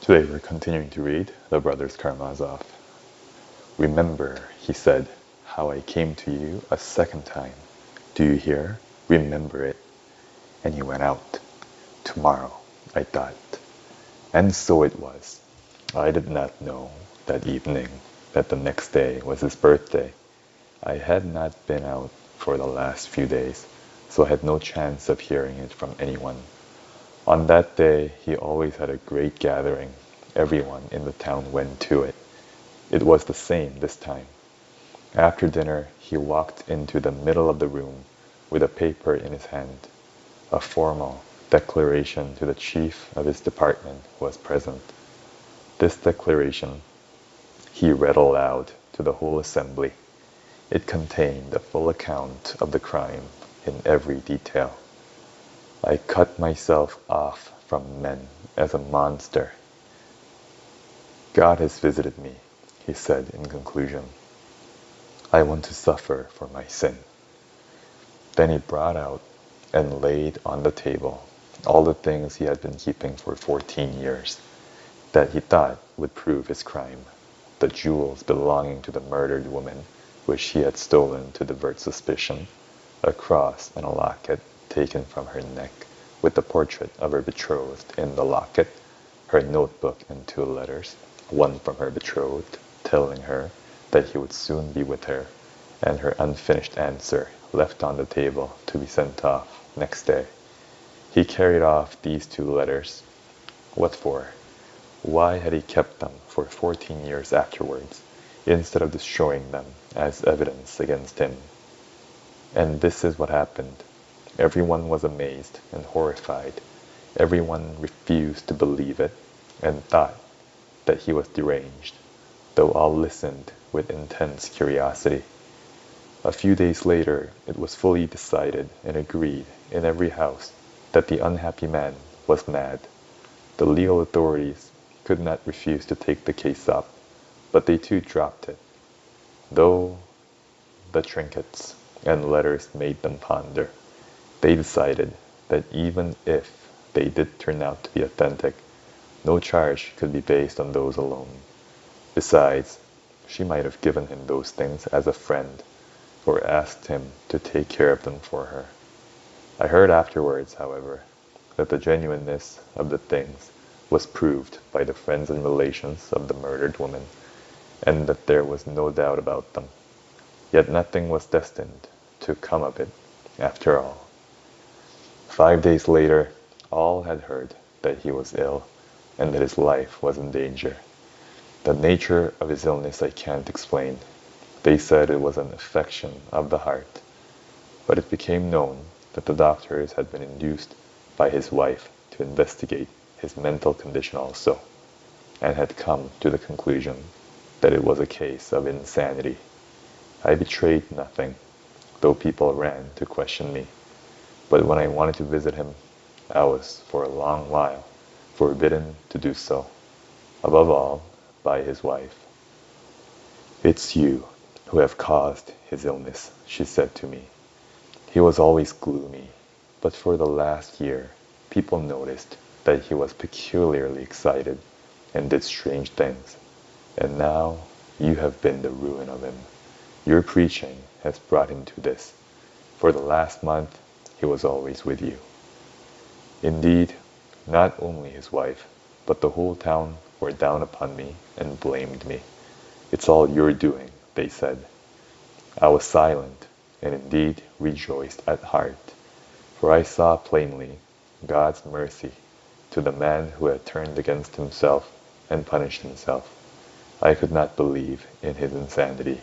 Today we're continuing to read The Brothers Karamazov. Remember, he said, how I came to you a second time. Do you hear? Remember it. And he went out. Tomorrow, I thought. And so it was. I did not know that evening that the next day was his birthday. I had not been out for the last few days, so I had no chance of hearing it from anyone. On that day, he always had a great gathering. Everyone in the town went to it. It was the same this time. After dinner, he walked into the middle of the room with a paper in his hand. A formal declaration to the chief of his department was present. This declaration he read aloud to the whole assembly. It contained a full account of the crime in every detail. I cut myself off from men as a monster. God has visited me, he said in conclusion. I want to suffer for my sin. Then he brought out and laid on the table all the things he had been keeping for 14 years, that he thought would prove his crime. The jewels belonging to the murdered woman, which he had stolen to divert suspicion, a cross and a locket taken from her neck, with the portrait of her betrothed in the locket, her notebook and 2 letters, one from her betrothed, telling her that he would soon be with her, and her unfinished answer left on the table to be sent off next day. He carried off these 2 letters. What for? Why had he kept them for 14 years afterwards, instead of destroying them as evidence against him? And this is what happened. Everyone was amazed and horrified. Everyone refused to believe it and thought that he was deranged, though all listened with intense curiosity. A few days later, it was fully decided and agreed in every house that the unhappy man was mad. The legal authorities could not refuse to take the case up, but they too dropped it, though the trinkets and letters made them ponder. They decided that even if they did turn out to be authentic, no charge could be based on those alone. Besides, she might have given him those things as a friend, or asked him to take care of them for her. I heard afterwards, however, that the genuineness of the things was proved by the friends and relations of the murdered woman, and that there was no doubt about them. Yet nothing was destined to come of it, after all. 5 days later, all had heard that he was ill, and that his life was in danger. The nature of his illness I can't explain. They said it was an affection of the heart. But it became known that the doctors had been induced by his wife to investigate his mental condition also, and had come to the conclusion that it was a case of insanity. I betrayed nothing, though people ran to question me. But when I wanted to visit him, I was, for a long while, forbidden to do so, above all by his wife. It's you who have caused his illness, she said to me. He was always gloomy, but for the last year, people noticed that he was peculiarly excited and did strange things. And now you have been the ruin of him. Your preaching has brought him to this. For the last month, he was always with you. Indeed, not only his wife, but the whole town were down upon me and blamed me. It's all your doing, they said. I was silent, and indeed rejoiced at heart, for I saw plainly God's mercy to the man who had turned against himself and punished himself. I could not believe in his insanity.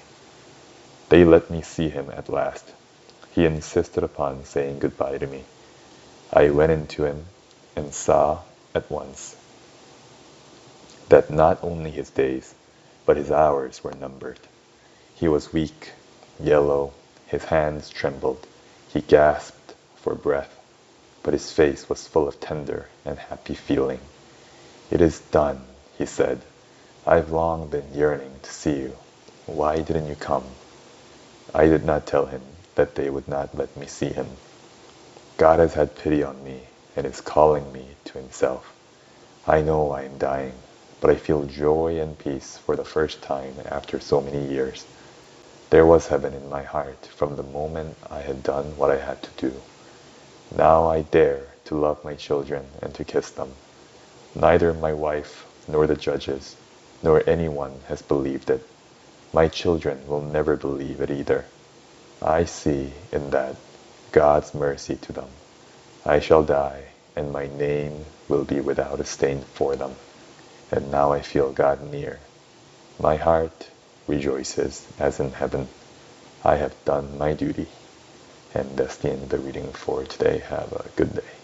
They let me see him at last. He insisted upon saying goodbye to me. I went into him and saw at once that not only his days, but his hours were numbered. He was weak, yellow, his hands trembled, he gasped for breath, but his face was full of tender and happy feeling. It is done, he said. I've long been yearning to see you. Why didn't you come? I did not tell him that they would not let me see him. God has had pity on me and is calling me to himself. I know I am dying, but I feel joy and peace for the first time after so many years. There was heaven in my heart from the moment I had done what I had to do. Now I dare to love my children and to kiss them. Neither my wife, nor the judges, nor anyone has believed it. My children will never believe it either. I see in that God's mercy to them. I shall die, and my name will be without a stain for them. And now I feel God near. My heart rejoices as in heaven. I have done my duty. And that's the end of the reading for today. Have a good day.